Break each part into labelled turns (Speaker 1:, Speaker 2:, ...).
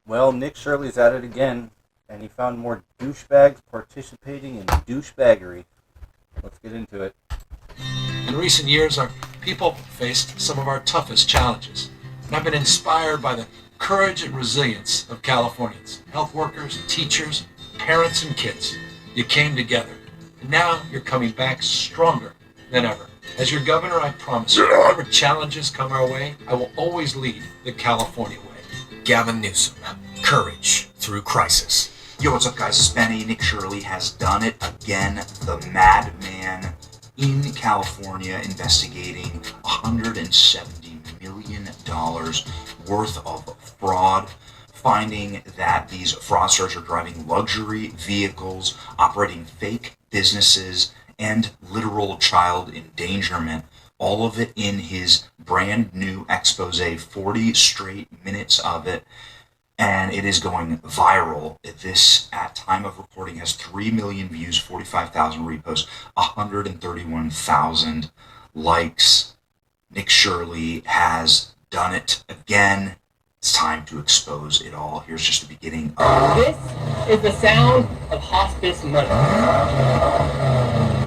Speaker 1: Well, Nick Shirley's at it again, and he found more douchebags participating in douchebaggery. Let's get into it.
Speaker 2: In recent years, our people faced some of our toughest challenges, and I've been inspired by the courage and resilience of Californians, health workers, teachers, parents, and kids. You came together, and now you're coming back stronger than ever. As your governor, I promise you, whatever challenges come our way, I will always lead the California way.
Speaker 3: Gavin Newsom, courage through crisis.
Speaker 4: Yo, what's up, guys? It's Benny. Nick Shirley has done it again. The madman in California investigating $170 million worth of fraud, finding that these fraudsters are driving luxury vehicles, operating fake businesses, and literal child endangerment. All of it in his brand new expose, 40 straight minutes of it, and it is going viral. This, at time of reporting, has 3 million views, 45,000 reposts, 131,000 likes. Nick Shirley has done it again. It's time to expose it all. Here's just the beginning of...
Speaker 5: This is the sound of hospice money.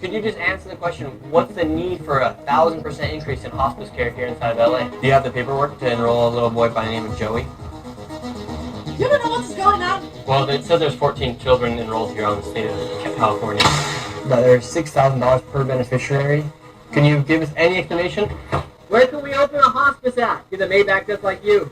Speaker 5: Could you just answer the question, what's the need for a 1,000% increase in hospice care here inside of LA? Do you have the paperwork to enroll a little boy by the name of Joey?
Speaker 6: You don't know what's going on?
Speaker 5: Well, it says there's 14 children enrolled here on the state of California. But there's $6,000 per beneficiary. Can you give us any explanation? Where can we open a hospice at? Get a Maybach just like you.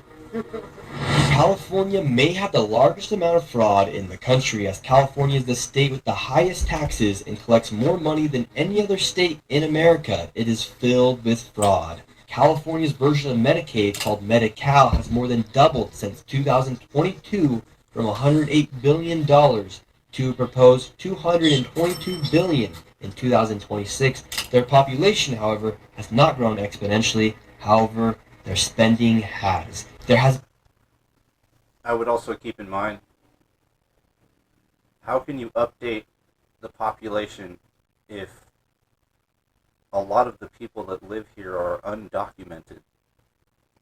Speaker 7: California may have the largest amount of fraud in the country, as California is the state with the highest taxes and collects more money than any other state in America. It is filled with fraud. California's version of Medicaid, called Medi-Cal, has more than doubled since 2022 from $108 billion to a proposed $222 billion in 2026. Their population, however, has not grown exponentially. However, their spending has.
Speaker 1: I would also keep in mind, how can you update the population if a lot of the people that live here are undocumented?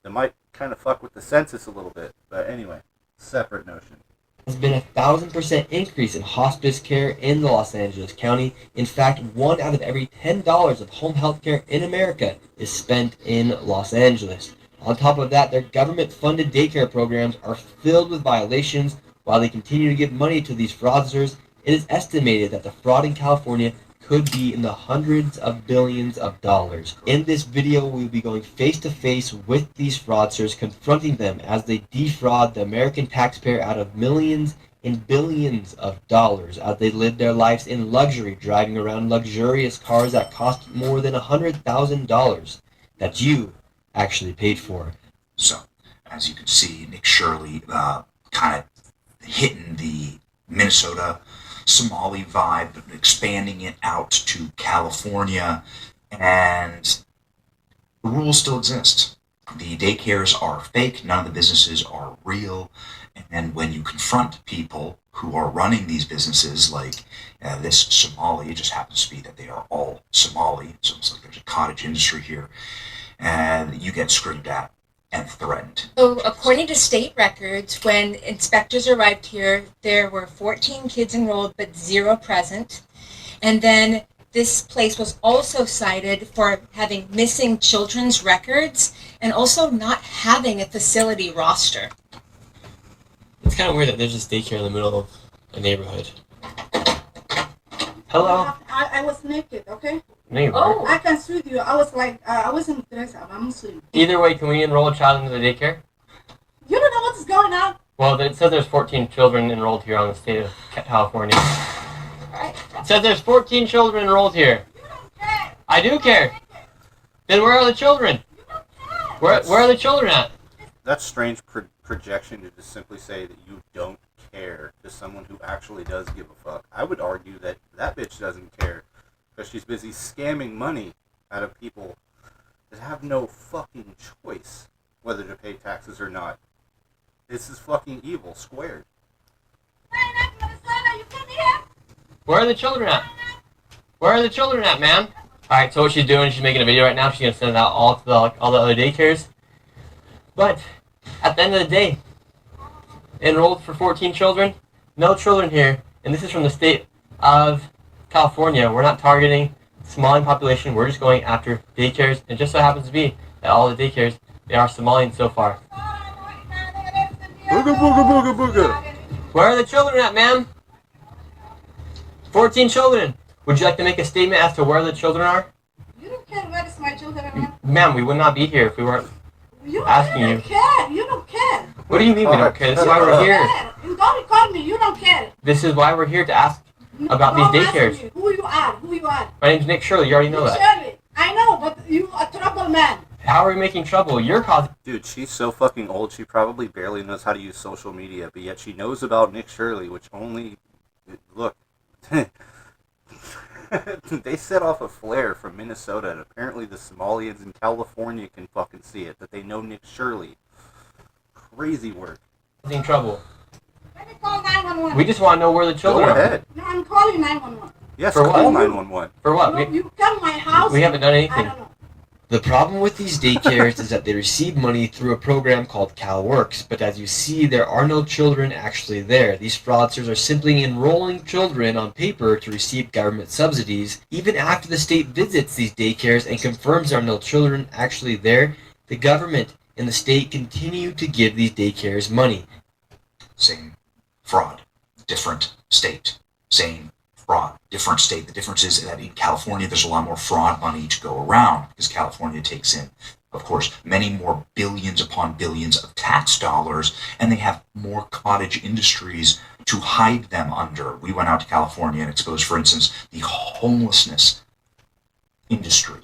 Speaker 1: It might kind of fuck with the census a little bit, but anyway, separate notion.
Speaker 7: Has been 1,000% increase in hospice care in the Los Angeles County. In fact, 1 out of every $10 of home health care in America is spent in Los Angeles. On top of that, their government-funded daycare programs are filled with violations. While they continue to give money to these fraudsters, it is estimated that the fraud in California could be in the hundreds of billions of dollars. In this video, we will be going face-to-face with these fraudsters, confronting them as they defraud the American taxpayer out of millions and billions of dollars as they live their lives in luxury, driving around luxurious cars that cost more than $100,000 that you actually paid for.
Speaker 4: So, as you can see, Nick Shirley kind of hitting the Minnesota Somali vibe, but expanding it out to California, and the rules still exist. The daycares are fake, none of the businesses are real, and then when you confront people who are running these businesses, like this Somali, it just happens to be that they are all Somali, so it's like there's a cottage industry here, and you get screamed at and threatened.
Speaker 8: So according to state records, when inspectors arrived here, there were 14 kids enrolled but 0 present. And then this place was also cited for having missing children's records and also not having a facility roster.
Speaker 5: It's kind of weird that there's this daycare in the middle of a neighborhood. Hello?
Speaker 6: I was naked, okay?
Speaker 5: Neighbor.
Speaker 6: Oh, I can sue you. I was like, I wasn't dressed up. I'm Muslim.
Speaker 5: Either way, can we enroll a child into the daycare?
Speaker 6: You don't know what's going on?
Speaker 5: Well, it says there's 14 children enrolled here on the state of California. It says there's 14 children enrolled here.
Speaker 6: You don't care.
Speaker 5: I do care. Then where are the children?
Speaker 6: You don't care.
Speaker 5: Where are the children at?
Speaker 1: That's strange projection to just simply say that you don't care to someone who actually does give a fuck. I would argue that that bitch doesn't care because she's busy scamming money out of people that have no fucking choice whether to pay taxes or not. This is fucking evil squared.
Speaker 5: Where are the children at? Where are the children at, man? Alright, so what she's doing, she's making a video right now. She's going to send it out all to all the other daycares. But at the end of the day, enrolled for 14 children. No children here, and this is from the state of California. We're not targeting Somalian population. We're just going after daycares, and just so happens to be that all the daycares, they are Somalian so far.
Speaker 1: Booga booga booga booga.
Speaker 5: Where are the children at, ma'am? 14 children. Would you like to make a statement as to where the children are?
Speaker 6: You don't care where is my children, man.
Speaker 5: Ma'am, we would not be here if we weren't
Speaker 6: You
Speaker 5: asking
Speaker 6: don't
Speaker 5: you.
Speaker 6: care. You don't care.
Speaker 5: What do you mean we don't care? This is why we're here.
Speaker 6: You don't record me. You don't care.
Speaker 5: This is why we're here to ask about
Speaker 6: Don't
Speaker 5: these
Speaker 6: ask
Speaker 5: daycares.
Speaker 6: me who you are. Who you are.
Speaker 5: My name's Nick Shirley. You already know that.
Speaker 6: Shirley. I know, but you a trouble man.
Speaker 5: How are we making trouble? You're causing.
Speaker 1: Dude, she's so fucking old, she probably barely knows how to use social media, but yet she knows about Nick Shirley, which only... Look. They set off a flare from Minnesota, and apparently the Somalians in California can fucking see it, that they know Nick Shirley. Crazy work.
Speaker 5: Causing trouble.
Speaker 6: Let me call 911.
Speaker 5: We just want to know where the
Speaker 1: Go
Speaker 5: children are.
Speaker 1: ahead.
Speaker 6: No, I'm calling 911.
Speaker 1: Yes,
Speaker 5: For what?
Speaker 1: call 911.
Speaker 5: For what?
Speaker 6: You come my house.
Speaker 5: We haven't done
Speaker 6: I
Speaker 5: anything.
Speaker 6: don't know.
Speaker 7: The problem with these daycares is that they receive money through a program called CalWorks, but as you see, there are no children actually there. These fraudsters are simply enrolling children on paper to receive government subsidies. Even after the state visits these daycares and confirms there are no children actually there, the government and the state continue to give these daycares money.
Speaker 4: Same fraud, different state. Same fraud, different state. The difference is that in California, there's a lot more fraud money to go around because California takes in, of course, many more billions upon billions of tax dollars, and they have more cottage industries to hide them under. We went out to California and exposed, for instance, the homelessness industry.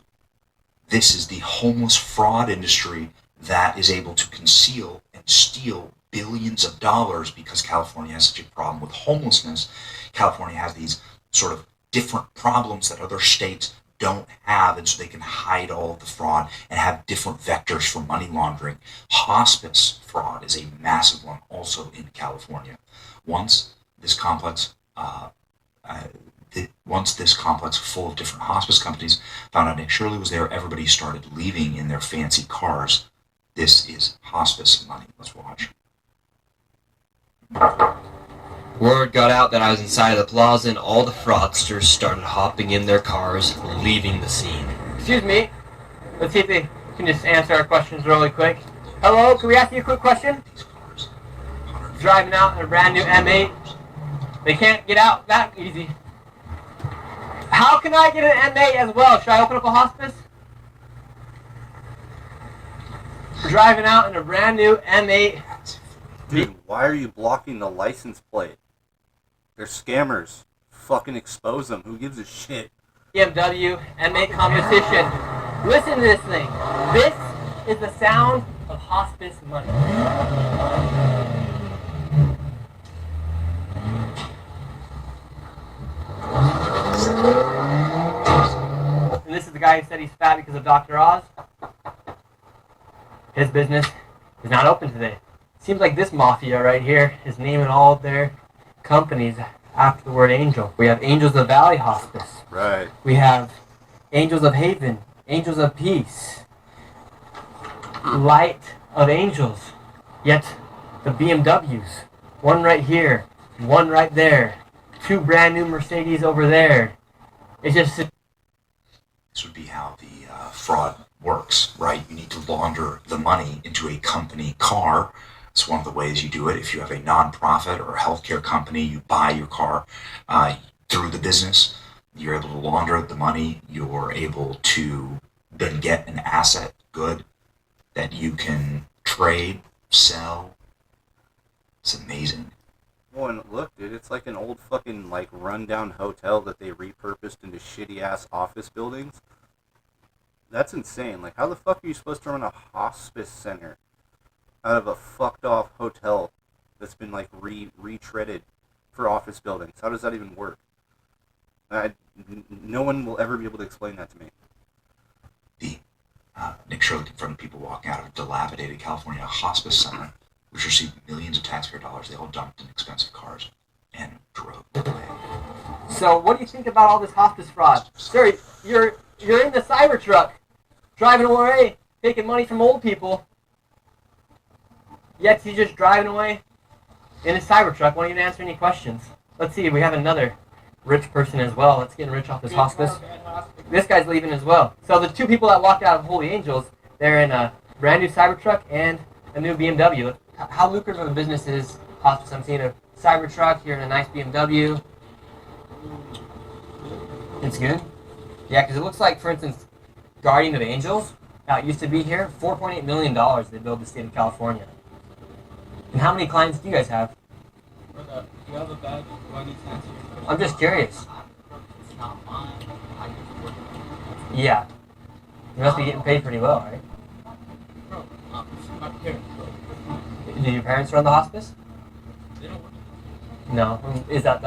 Speaker 4: This is the homeless fraud industry that is able to conceal and steal billions of dollars because California has such a problem with homelessness. California has these sort of different problems that other states don't have, and so they can hide all of the fraud and have different vectors for money laundering. Hospice fraud is a massive one also in California. Once this complex full of different hospice companies found out Nick Shirley was there, everybody started leaving in their fancy cars. This is hospice money. Let's watch.
Speaker 7: Word got out that I was inside of the plaza and all the fraudsters started hopping in their cars, leaving the scene.
Speaker 5: Excuse me. Let's see if they can just answer our questions really quick. Hello, can we ask you a quick question? Driving out in a brand new M8. They can't get out that easy. How can I get an M8 as well? Should I open up a hospice? Driving out in a brand new M8.
Speaker 1: Dude, why are you blocking the license plate? They're scammers. Fucking expose them. Who gives a shit?
Speaker 5: BMW M8 competition. Listen to this thing. This is the sound of hospice money. And this is the guy who said he's fat because of Dr. Oz. His business is not open today. Seems like this mafia right here is naming all of their companies after the word angel. We have Angels of Valley Hospice.
Speaker 1: Right.
Speaker 5: We have Angels of Haven, Angels of Peace, Light of Angels. Yet the BMWs, one right here, one right there, two brand new Mercedes over there. It's just...
Speaker 4: This would be how the fraud works, right? You need to launder the money into a company car. It's one of the ways you do it. If you have a nonprofit or a healthcare company, you buy your car through the business. You're able to launder the money. You're able to then get an asset good that you can trade, sell. It's amazing.
Speaker 1: Well, and look, dude, it's like an old fucking, like, rundown hotel that they repurposed into shitty-ass office buildings. That's insane. Like, how the fuck are you supposed to run a hospice center out of a fucked-off hotel that's been, like, retreaded for office buildings? How does that even work? No one will ever be able to explain that to me.
Speaker 4: Nick Shirley confronted people walking out of a dilapidated California hospice center, which received millions of taxpayer dollars. They all dumped in expensive cars and drove away.
Speaker 5: So what do you think about all this hospice fraud? Sir, you're in the Cybertruck, driving away, taking money from old people, yet you're just driving away in a Cybertruck, won't even answer any questions. Let's see, we have another rich person as well. Let's get rich off this hospice. This guy's leaving as well. So the two people that walked out of Holy Angels, they're in a brand new Cybertruck and a new BMW. How lucrative of a business is hospice? I'm seeing a Cybertruck, you're in a nice BMW. It's good? Yeah, because it looks like, for instance, Guardian of Angels, that used to be here, $4.8 million they built the state of California. And how many clients do you guys have? I'm just curious. Yeah. You must be getting paid pretty well, right? Do your parents run the hospice? No. Who's that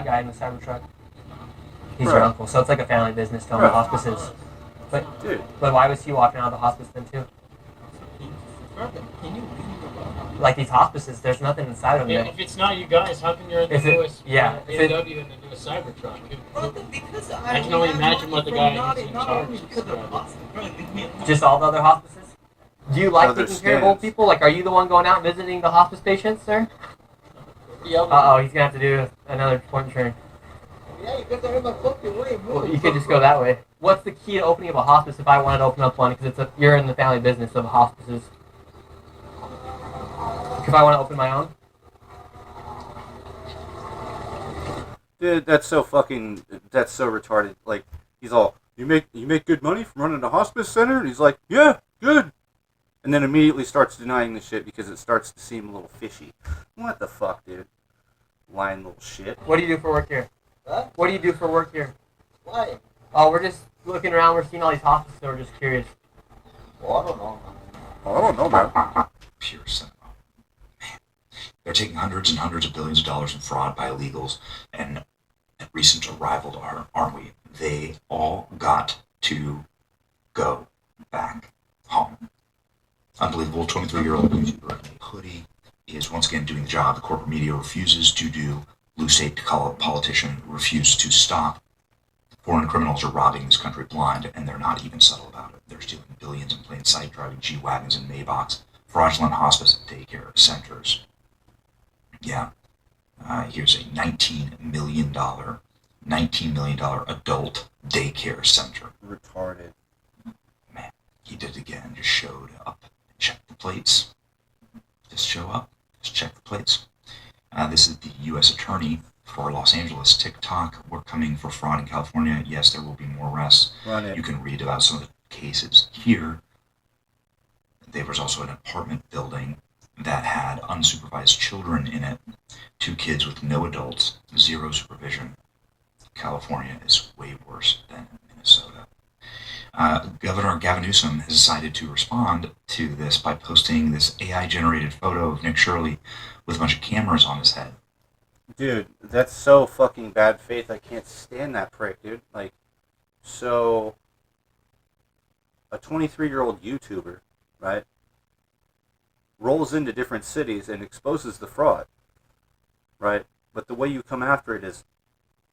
Speaker 5: guy in the Cybertruck? He's your uncle. So it's like a family business to own the hospices. But why was he walking out of the hospice then too? Like these hospices, there's nothing inside of them.
Speaker 9: Yeah, if it's not you guys, how come you're in the newest BMW and the newest Cybertruck? I can only imagine what the guy is in charge.
Speaker 5: Just all the other hospices? Do you like taking care of old people? Like, are you the one going out visiting the hospice patients, sir? Uh-oh, he's going to have to do another point turn.
Speaker 9: Yeah, you got my fucking way.
Speaker 5: Well, you could just go that way. What's the key to opening up a hospice if I wanted to open up one? Because you're in the family business of hospices. If I want to open my own?
Speaker 1: Dude, that's so retarded. Like, he's all, you make good money from running a hospice center? And he's like, yeah, good. And then immediately starts denying the shit because it starts to seem a little fishy. What the fuck, dude? Lying little shit.
Speaker 5: What do you do for work here?
Speaker 9: What?
Speaker 5: What do you do for work here?
Speaker 9: Why?
Speaker 5: Oh, we're just looking around. We're seeing all these hospices, so we're just curious.
Speaker 9: Well, I don't know.
Speaker 1: I don't know, man.
Speaker 4: Pure cinema. Man. They're taking hundreds and hundreds of billions of dollars in fraud by illegals, and at recent arrival, aren't we? They all got to go back home. Unbelievable 23-year-old YouTuber in a hoodie is once again doing the job the corporate media refuses to do. Blue state politician refused to stop. Foreign criminals are robbing this country blind, and they're not even subtle about it. They're stealing billions in plain sight, driving G-Wagons and Maybachs, fraudulent hospice and daycare centers. Yeah. Here's a $19 million adult daycare center.
Speaker 1: Retarded.
Speaker 4: Man, he did it again. Just showed up and checked the plates. Just show up. Just check the plates. This is the U.S. Attorney for Los Angeles. TikTok, we're coming for fraud in California. Yes, there will be more arrests. You can read about some of the cases here. There was also an apartment building that had unsupervised children in it. 2 kids with no adults, 0 supervision. California is way worse than Minnesota. Governor Gavin Newsom has decided to respond to this by posting this AI-generated photo of Nick Shirley with a bunch of cameras on his head.
Speaker 1: Dude, that's so fucking bad faith. I can't stand that prick, dude. Like, so a 23-year-old YouTuber, right, rolls into different cities and exposes the fraud, right? But the way you come after it is,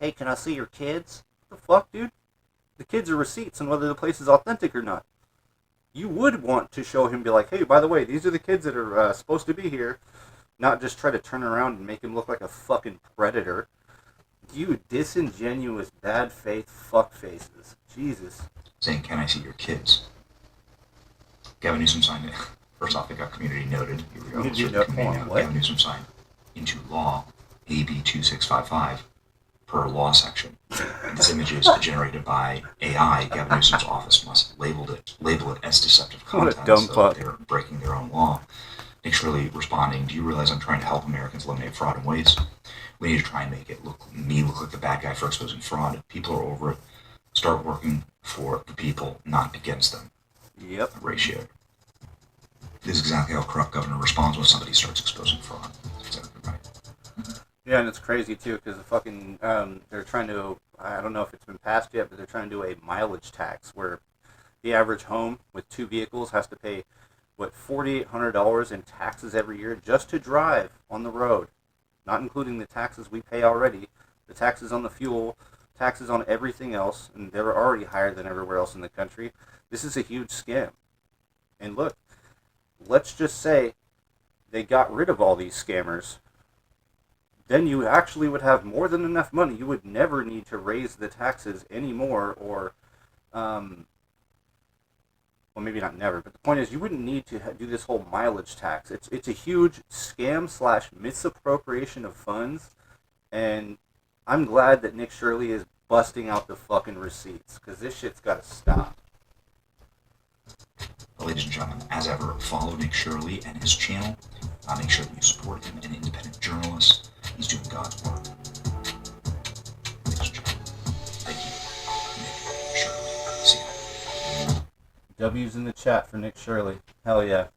Speaker 1: hey, can I see your kids? What the fuck, dude? The kids are receipts on whether the place is authentic or not. You would want to show him, be like, hey, by the way, these are the kids that are supposed to be here. Not just try to turn around and make him look like a fucking predator. You disingenuous, bad faith fuck faces. Jesus.
Speaker 4: Saying, can I see your kids? Gavin Newsom signed it. First off, it got community noted. Here we go. Gavin Newsom signed into law AB 2655 per law section. And this image is generated by AI. Gavin Newsom's office must label it as deceptive content.
Speaker 1: What a dumb fuck.
Speaker 4: They're breaking their own law. Nick Shirley responding, do you realize I'm trying to help Americans eliminate fraud and waste? We need to try and make it look like the bad guy for exposing fraud. People are over it. Start working for the people, not against them.
Speaker 1: Yep.
Speaker 4: Ratio. This is exactly how a corrupt governor responds when somebody starts exposing fraud. That's exactly right.
Speaker 1: Yeah, and it's crazy, too, because the fucking, they're trying to, I don't know if it's been passed yet, but they're trying to do a mileage tax where the average home with 2 vehicles has to pay, $4,800 in taxes every year just to drive on the road, not including the taxes we pay already, the taxes on the fuel, taxes on everything else, and they're already higher than everywhere else in the country. This is a huge scam. And look, let's just say they got rid of all these scammers, then you actually would have more than enough money. You would never need to raise the taxes anymore, or, well, maybe not never, but the point is you wouldn't need to do this whole mileage tax. It's a huge scam / misappropriation of funds, and I'm glad that Nick Shirley is busting out the fucking receipts, because this shit's got to stop.
Speaker 4: Ladies and gentlemen, as ever, follow Nick Shirley and his channel. Make sure that you support him, an independent journalist. He's doing God's work. Ladies and gentlemen, thank you, Nick Shirley. See ya.
Speaker 1: W's in the chat for Nick Shirley. Hell yeah.